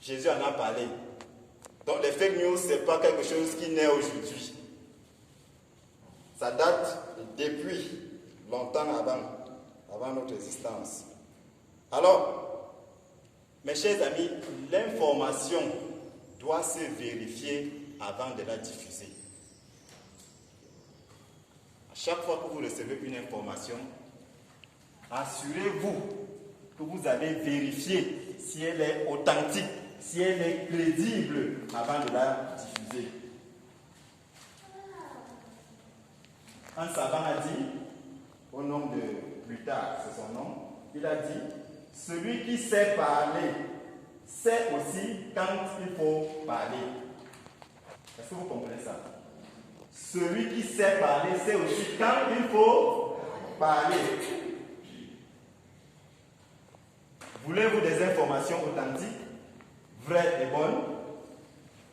Jésus en a parlé. Donc les fake news, ce n'est pas quelque chose qui naît aujourd'hui. Ça date depuis longtemps avant notre existence. Alors, mes chers amis, l'information doit se vérifier avant de la diffuser. À chaque fois que vous recevez une information, assurez-vous que vous avez vérifié si elle est authentique, si elle est crédible avant de la diffuser. Un savant a dit, au nom de Plutarque, c'est son nom, il a dit, celui qui sait parler sait aussi quand il faut parler. Est-ce que vous comprenez ça? Celui qui sait parler sait aussi quand il faut parler. Voulez-vous des informations authentiques, vraies et bonnes?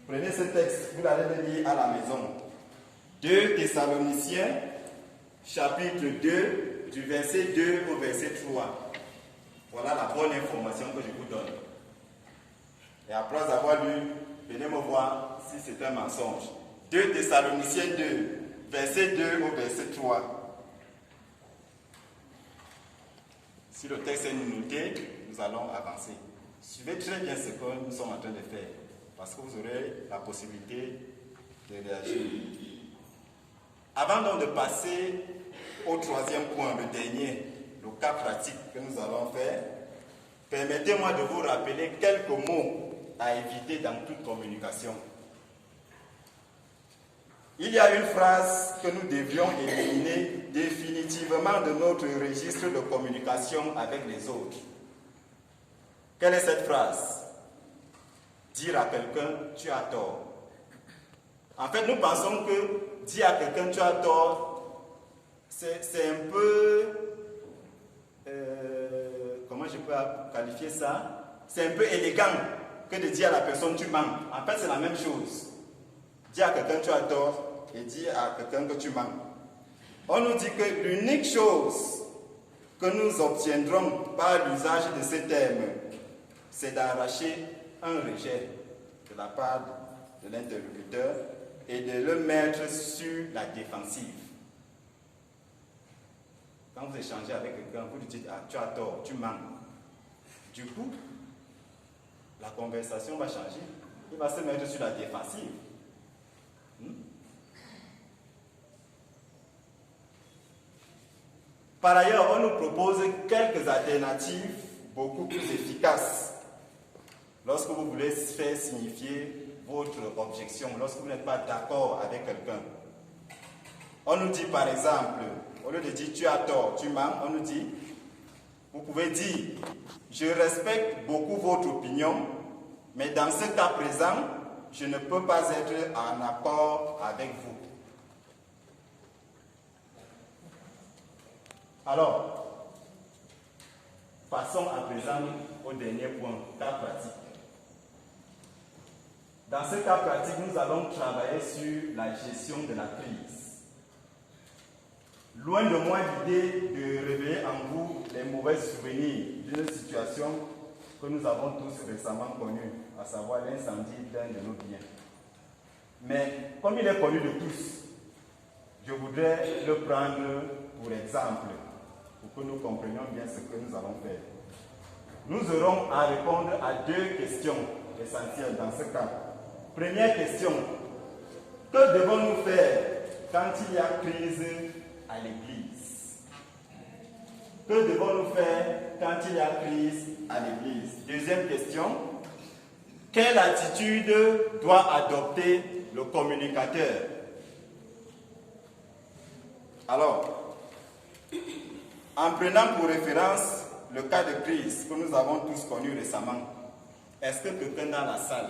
Prenez ce texte, vous allez le lire à la maison. 2 Thessaloniciens, chapitre 2, du verset 2 au verset 3. Voilà la bonne information que je vous donne. Et après avoir lu, venez me voir si c'est un mensonge. 2 Thessaloniciens 2, verset 2 au verset 3. Si le texte est noté, nous allons avancer. Suivez très bien ce que nous sommes en train de faire, parce que vous aurez la possibilité de réagir. Avant donc de passer au troisième point, le dernier, le cas pratique que nous allons faire, permettez-moi de vous rappeler quelques mots à éviter dans toute communication. Il y a une phrase que nous devions éliminer définitivement de notre registre de communication avec les autres. Quelle est cette phrase? Dire à quelqu'un, tu as tort. En fait, nous pensons que dire à quelqu'un, tu as tort, c'est un peu... comment je peux qualifier ça? C'est un peu élégant que de dire à la personne, tu manques. En fait, c'est la même chose. Dire à quelqu'un, tu as tort, et dire à quelqu'un que tu manques. On nous dit que l'unique chose que nous obtiendrons par l'usage de ces termes, c'est d'arracher un rejet de la part de l'interlocuteur et de le mettre sur la défensive. Quand vous échangez avec quelqu'un, vous lui dites, ah, tu as tort, tu manques. Du coup, la conversation va changer. Il va se mettre sur la défensive. Par ailleurs, on nous propose quelques alternatives beaucoup plus efficaces lorsque vous voulez faire signifier votre objection, lorsque vous n'êtes pas d'accord avec quelqu'un. On nous dit par exemple, au lieu de dire tu as tort, tu manques, on nous dit, vous pouvez dire, je respecte beaucoup votre opinion, mais dans ce cas présent, je ne peux pas être en accord avec vous. Alors, passons à présent au dernier point, cas pratique. Dans ce cas pratique, nous allons travailler sur la gestion de la crise. Loin de moi l'idée de réveiller en vous les mauvais souvenirs d'une situation que nous avons tous récemment connue, à savoir l'incendie d'un de nos biens. Mais comme il est connu de tous, je voudrais le prendre pour exemple, pour que nous comprenions bien ce que nous allons faire. Nous aurons à répondre à 2 questions essentielles dans ce cas. Première question, que devons-nous faire quand il y a crise à l'église? Que devons-nous faire quand il y a crise à l'église? Deuxième question, quelle attitude doit adopter le communicateur? Alors, en prenant pour référence le cas de crise que nous avons tous connu récemment, est-ce que quelqu'un dans la salle